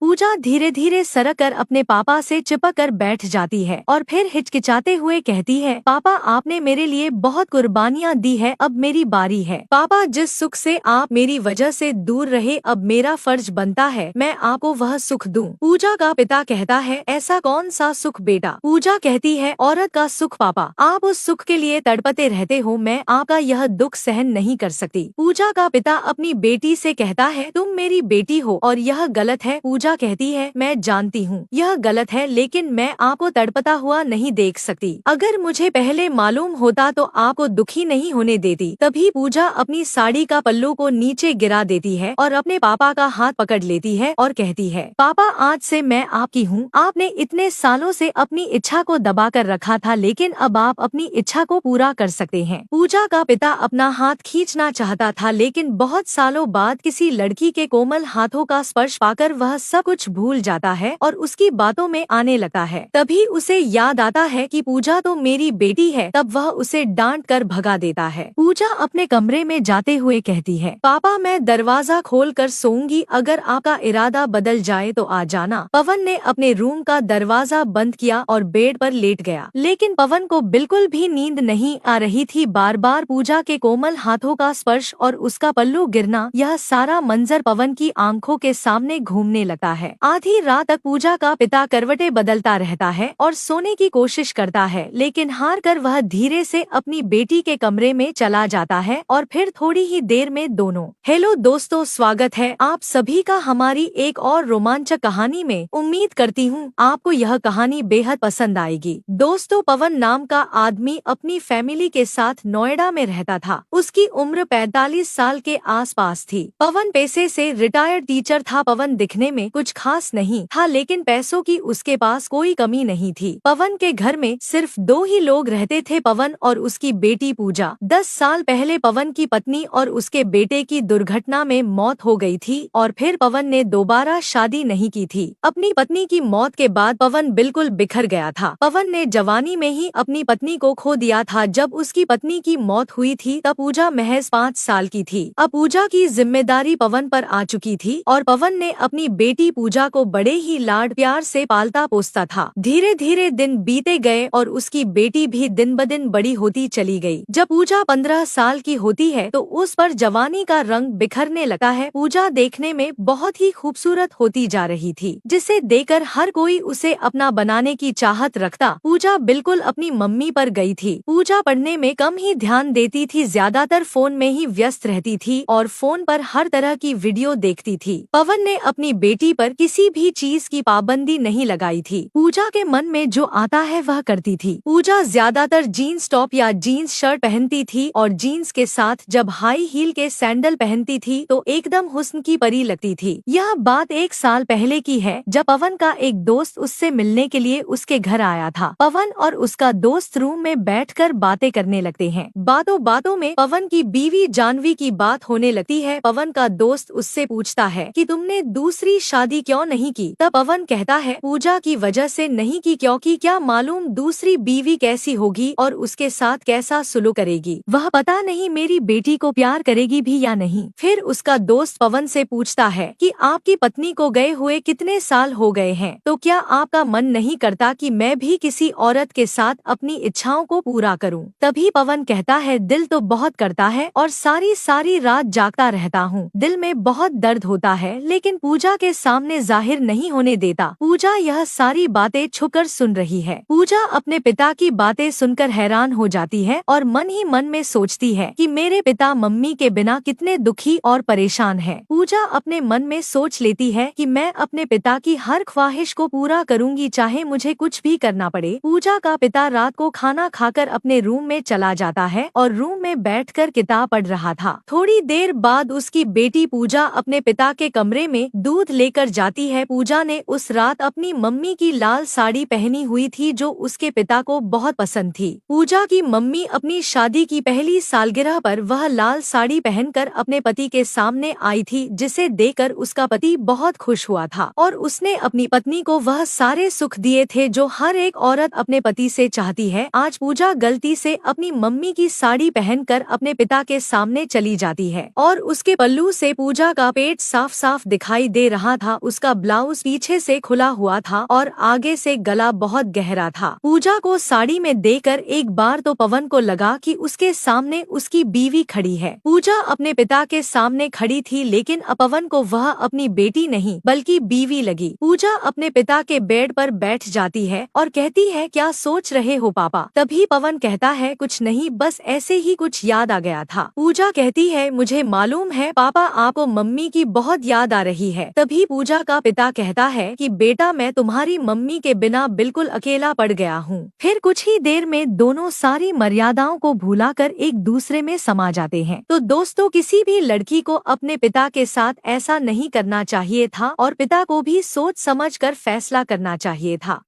पूजा धीरे धीरे सरक कर अपने पापा से चिपक कर बैठ जाती है और फिर हिचकिचाते हुए कहती है, पापा आपने मेरे लिए बहुत कुर्बानियाँ दी है, अब मेरी बारी है। पापा जिस सुख से आप मेरी वजह से दूर रहे, अब मेरा फर्ज बनता है मैं आपको वह सुख दूं। पूजा का पिता कहता है, ऐसा कौन सा सुख बेटा? पूजा कहती है, औरत का सुख पापा, आप उस सुख के लिए तड़पते रहते हो, मैं आपका यह दुख सहन नहीं कर सकती। पूजा का पिता अपनी बेटी से कहता है, तुम मेरी बेटी हो और यह गलत है। पूजा कहती है, मैं जानती हूँ यह गलत है, लेकिन मैं आपको तड़पता हुआ नहीं देख सकती। अगर मुझे पहले मालूम होता तो आपको दुखी नहीं होने देती। तभी पूजा अपनी साड़ी का पल्लू को नीचे गिरा देती है और अपने पापा का हाथ पकड़ लेती है और कहती है, पापा आज से मैं आपकी हूँ। आपने इतने सालों से अपनी इच्छा को दबा कर रखा था, लेकिन अब आप अपनी इच्छा को पूरा कर सकते हैं। पूजा का पिता अपना हाथ खींचना चाहता था, लेकिन बहुत सालों बाद किसी लड़की के कोमल हाथों का स्पर्श पाकर वह सब कुछ भूल जाता है और उसकी बातों में आने लगता है। तभी उसे याद आता है कि पूजा तो मेरी बेटी है। तब वह उसे डांट कर भगा देता है। पूजा अपने कमरे में जाते हुए कहती है, पापा मैं दरवाजा खोल कर सोऊंगी, अगर आपका इरादा बदल जाए तो आ जाना। पवन ने अपने रूम का दरवाजा बंद किया और बेड पर लेट गया, लेकिन पवन को बिल्कुल भी नींद नहीं आ रही थी। बार बार पूजा के कोमल हाथों का स्पर्श और उसका पल्लू गिरना, यह सारा मंजर पवन की आंखों के सामने घूमने लगता है। आधी रात तक पूजा का पिता करवटें बदलता रहता है और सोने की कोशिश करता है, लेकिन हार कर वह धीरे से अपनी बेटी के कमरे में चला जाता है और फिर थोड़ी ही देर में दोनों। हेलो दोस्तों, स्वागत है आप सभी का हमारी एक और रोमांचक कहानी में। उम्मीद करती हूँ आपको यह कहानी बेहद पसंद आएगी। दोस्तों, पवन नाम का आदमी अपनी फैमिली के साथ नोएडा में रहता था। उसकी उम्र 45 साल के आसपास थी। पवन पेशे से रिटायर्ड टीचर था। पवन दिखने में कुछ खास नहीं था, लेकिन पैसों की उसके पास कोई कमी नहीं थी। पवन के घर में सिर्फ 2 ही लोग रहते थे, पवन और उसकी बेटी पूजा। 10 साल पहले पवन की पत्नी और उसके बेटे की दुर्घटना में मौत हो गई थी और फिर पवन ने दोबारा शादी नहीं की थी। अपनी पत्नी की मौत के बाद पवन बिल्कुल बिखर गया था। पवन ने जवानी में ही अपनी पत्नी को खो दिया था। जब उसकी पत्नी की मौत हुई थी तब पूजा महज 5 साल की थी। अब पूजा की जिम्मेदारी पवन पर आ चुकी थी और पवन ने अपनी बेटी पूजा को बड़े ही लाड प्यार से पालता पोसता था। धीरे धीरे दिन बीते गए और उसकी बेटी भी दिन ब दिन बड़ी होती चली गई। जब पूजा 15 साल की होती है तो उस पर जवानी का रंग बिखरने लगा है। पूजा देखने में बहुत ही खूबसूरत होती जा रही थी, जिसे देखकर हर कोई उसे अपना बनाने की चाहत रखता। पूजा बिल्कुल अपनी मम्मी पर गई थी। पूजा पढ़ने में कम ही ध्यान देती थी, ज्यादातर फोन में ही व्यस्त रहती थी और फोन पर हर तरह की वीडियो देखती थी। पवन ने अपनी बेटी पर किसी भी चीज की पाबंदी नहीं लगाई थी। पूजा के मन में जो आता है वह करती थी। पूजा ज्यादातर जीन्स टॉप या जीन्स शर्ट पहनती थी और जीन्स के साथ जब हाई हील के सैंडल पहनती थी तो एकदम हुस्न की परी लगती थी। यह बात 1 साल पहले की है, जब पवन का एक दोस्त उससे मिलने के लिए उसके घर आया था। पवन और उसका दोस्त रूम में बैठकर बातें करने लगते हैं। बातों बातों में पवन की बीवी जानवी की बात होने लगती है। पवन का दोस्त उससे पूछता है कि तुमने दूसरी शादी क्यों नहीं की? तब पवन कहता है, पूजा की वजह से नहीं की, क्योंकि क्या मालूम दूसरी बीवी कैसी होगी और उसके साथ कैसा सुलूक करेगी। वह पता नहीं मेरी बेटी को प्यार करेगी भी या नहीं। फिर उसका दोस्त पवन से पूछता है कि आपकी पत्नी को गए हुए कितने साल हो गए हैं, तो क्या आपका मन नहीं करता कि मैं भी किसी औरत के साथ अपनी इच्छाओं को पूरा करूं? तभी पवन कहता है, दिल तो बहुत करता है और सारी सारी रात जागता रहता हूँ। दिल में बहुत दर्द होता है, लेकिन पूजा के सामने जाहिर नहीं होने देता। पूजा यह सारी बातें छुपकर सुन रही है। पूजा अपने पिता की बातें सुनकर हैरान हो जाती है और मन ही मन में सोचती है कि मेरे पिता मम्मी के बिना कितने दुखी और परेशान हैं। पूजा अपने मन में सोच लेती है कि मैं अपने पिता की हर ख्वाहिश को पूरा करूंगी, चाहे मुझे कुछ भी करना पड़े। पूजा का पिता रात को खाना खाकर अपने रूम में चला जाता है और रूम में बैठकर किताब पढ़ रहा था। थोड़ी देर बाद उसकी बेटी पूजा अपने पिता के कमरे में दूध लेकर जाती है। पूजा ने उस रात अपनी मम्मी की लाल साड़ी पहनी हुई थी, जो उसके पिता को बहुत पसंद थी। पूजा की मम्मी अपनी शादी की पहली सालगिरह पर वह लाल साड़ी पहनकर अपने पति के सामने आई थी, जिसे देखकर उसका पति बहुत खुश हुआ था और उसने अपनी पत्नी को वह सारे सुख दिए थे जो हर एक औरत अपने पति से चाहती है। आज पूजा गलती से अपनी मम्मी की साड़ी पहनकर अपने पिता के सामने चली जाती है और उसके पल्लू से पूजा का पेट साफ साफ दिखाई दे रहा था। उसका ब्लाउज पीछे से खुला हुआ था और आगे से गला बहुत गहरा था। पूजा को साड़ी में देखकर एक बार तो पवन को लगा कि उसके सामने उसकी बीवी खड़ी है। पूजा अपने पिता के सामने खड़ी थी, लेकिन पवन को वह अपनी बेटी नहीं बल्कि बीवी लगी। पूजा अपने पिता के बेड पर बैठ जाती है और कहती है, क्या सोच रहे हो पापा? तभी पवन कहता है, कुछ नहीं, बस ऐसे ही कुछ याद आ गया था। पूजा कहती है, मुझे मालूम है पापा, आपको मम्मी की बहुत याद आ रही है। तभी पूजा का पिता कहता है कि बेटा, मैं तुम्हारी मम्मी के बिना बिल्कुल अकेला पड़ गया हूँ। फिर कुछ ही देर में दोनों सारी मर्यादाओं को भुलाकर एक दूसरे में समा जाते हैं। तो दोस्तों, किसी भी लड़की को अपने पिता के साथ ऐसा नहीं करना चाहिए था और पिता को भी सोच समझकर फैसला करना चाहिए था।